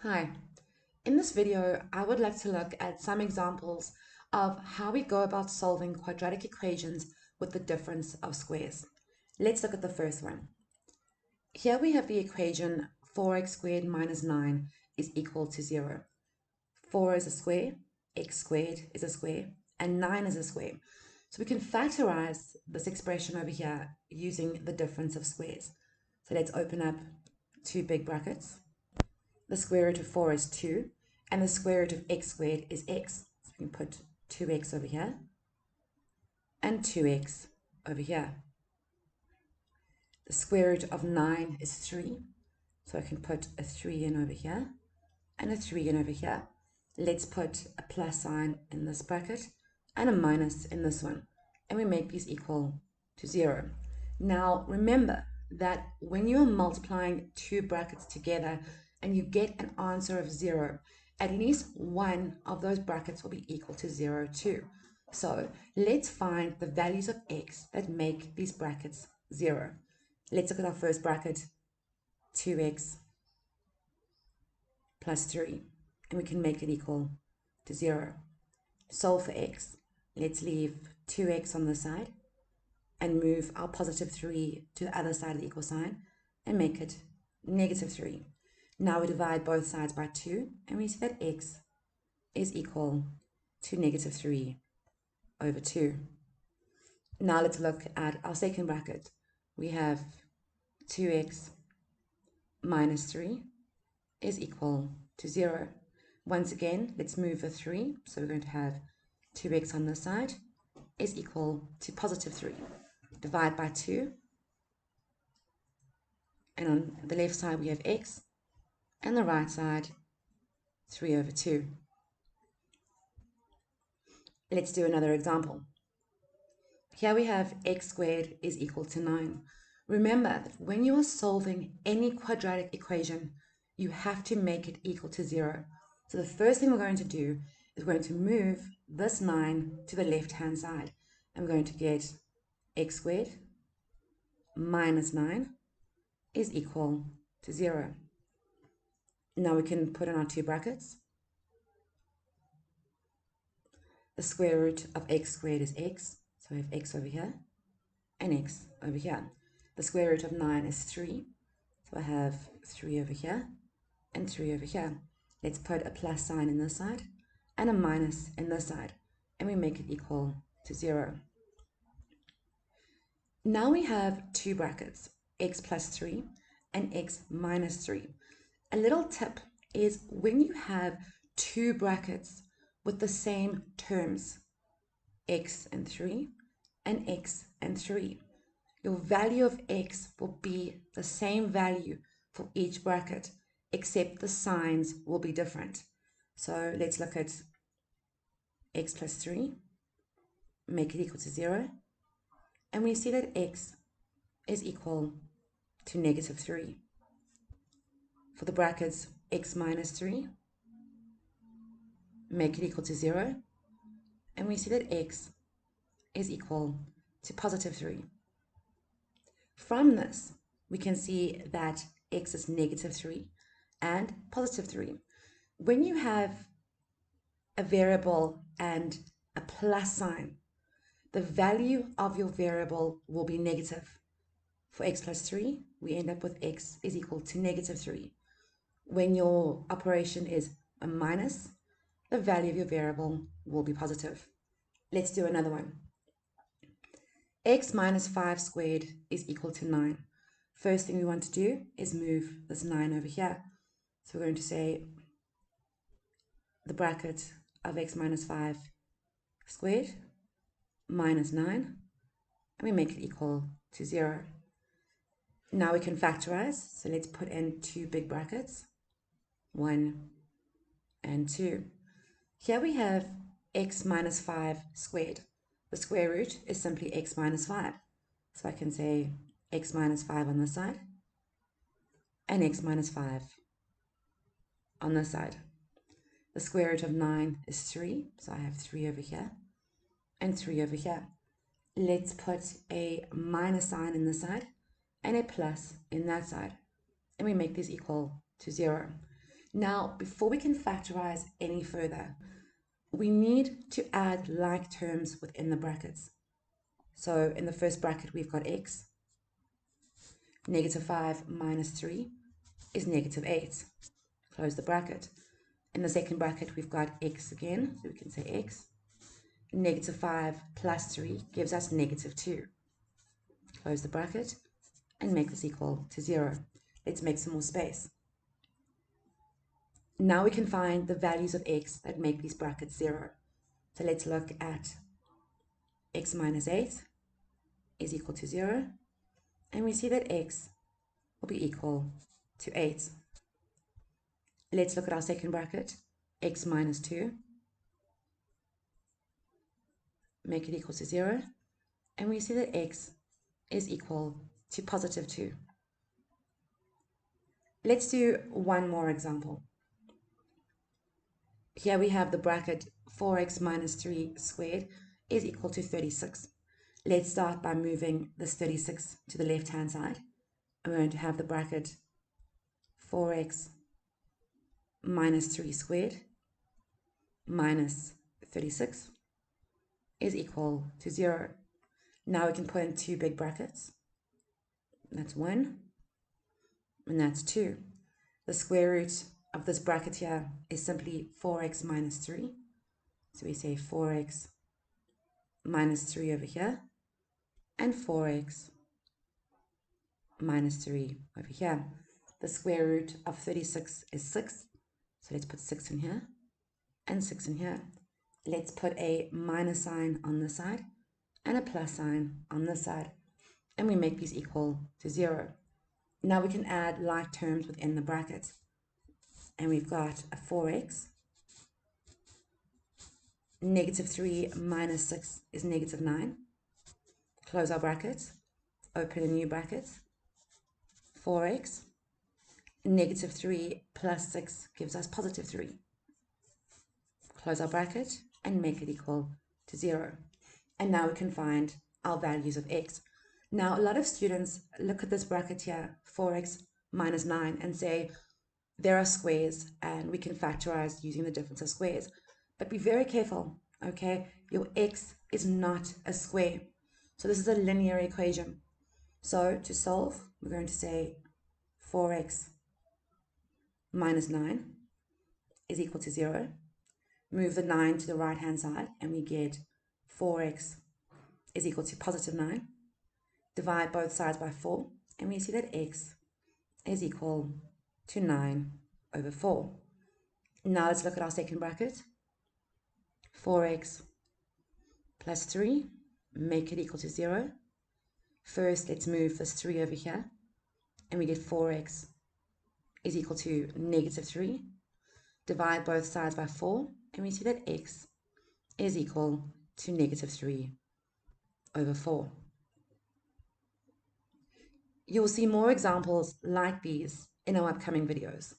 Hi, in this video, I would like to look at some examples of how we go about solving quadratic equations with the difference of squares. Let's look at the first one. Here we have the equation 4x squared minus 9 is equal to 0. 4 is a square, x squared is a square, and 9 is a square. So we can factorize this expression over here using the difference of squares. So let's open up two big brackets. The square root of 4 is 2, and the square root of x squared is x. So we can put 2x over here and 2x over here. The square root of 9 is 3, so I can put a 3 in over here and a 3 in over here. Let's put a plus sign in this bracket and a minus in this one, and we make these equal to 0. Now remember that when you are multiplying two brackets together and you get an answer of 0, at least one of those brackets will be equal to 0 too. So let's find the values of x that make these brackets 0. Let's look at our first bracket, 2x plus 3, and we can make it equal to 0. Solve for x. Let's leave 2x on this side and move our positive 3 to the other side of the equal sign and make it negative 3. Now we divide both sides by 2, and we see that x is equal to negative 3 over 2. Now let's look at our second bracket. We have 2x minus 3 is equal to 0. Once again, let's move the 3. So we're going to have 2x on this side is equal to positive 3. Divide by 2. And on the left side, we have x. And the right side, 3 over 2. Let's do another example. Here we have x squared is equal to 9. Remember that when you are solving any quadratic equation, you have to make it equal to 0. So the first thing we're going to do is we're going to move this 9 to the left-hand side. And we're going to get x squared minus 9 is equal to 0. Now we can put in our two brackets. The square root of x squared is x. So we have x over here and x over here. The square root of 9 is 3. So I have 3 over here and 3 over here. Let's put a plus sign in this side and a minus in this side, and we make it equal to 0. Now we have two brackets, x plus 3 and x minus 3. A little tip is when you have two brackets with the same terms, x and 3 and x and 3, your value of x will be the same value for each bracket, except the signs will be different. So let's look at x plus 3, make it equal to 0, and we see that x is equal to negative 3. For the brackets x minus 3, make it equal to 0, and we see that x is equal to positive 3. From this, we can see that x is negative 3 and positive 3. When you have a variable and a plus sign, the value of your variable will be negative. For x plus 3, we end up with x is equal to negative 3. When your operation is a minus, the value of your variable will be positive. Let's do another one. X minus 5 squared is equal to 9. First thing we want to do is move this 9 over here. So we're going to say the bracket of x minus 5 squared minus 9, and we make it equal to 0. Now we can factorize, so let's put in two big brackets, 1 and 2. Here we have x minus 5 squared. The square root is simply x minus 5. So I can say x minus 5 on this side and x minus 5 on this side. The square root of 9 is 3, so I have 3 over here and 3 over here. Let's put a minus sign in this side and a plus in that side, and we make these equal to 0. Now, before we can factorize any further, we need to add like terms within the brackets. So in the first bracket, we've got x. Negative 5 minus 3 is negative 8. Close the bracket. In the second bracket, we've got x again, so we can say x. Negative 5 plus 3 gives us negative 2. Close the bracket and make this equal to 0. Let's make some more space. Now we can find the values of x that make these brackets 0. So let's look at x minus 8 is equal to 0. And we see that x will be equal to 8. Let's look at our second bracket, x minus 2. Make it equal to 0. And we see that x is equal to positive 2. Let's do one more example. Here we have the bracket 4x minus 3 squared is equal to 36. Let's start by moving this 36 to the left-hand side. I'm going to have the bracket 4x minus 3 squared minus 36 is equal to 0. Now we can put in two big brackets. That's 1 and that's 2. The square root of this bracket here is simply 4x minus 3. So we say 4x minus 3 over here and 4x minus 3 over here. The square root of 36 is 6. So let's put 6 in here and 6 in here. Let's put a minus sign on this side and a plus sign on this side. And we make these equal to 0. Now we can add like terms within the brackets. And we've got a 4x. Negative 3 minus 6 is negative 9. Close our brackets. Open a new bracket. 4x. Negative 3 plus 6 gives us positive 3. Close our bracket and make it equal to 0. And now we can find our values of x. Now, a lot of students look at this bracket here, 4x minus 9, and say there are squares and we can factorize using the difference of squares. But be very careful, okay? Your x is not a square. So this is a linear equation. So to solve, we're going to say 4x minus 9 is equal to 0. Move the 9 to the right-hand side, and we get 4x is equal to positive 9. Divide both sides by 4, and we see that x is equal to 9 over 4. Now let's look at our second bracket. 4x plus 3, make it equal to 0. First, let's move this 3 over here, and we get 4x is equal to negative 3. Divide both sides by 4, and we see that x is equal to negative 3 over 4. You'll see more examples like these in our upcoming videos.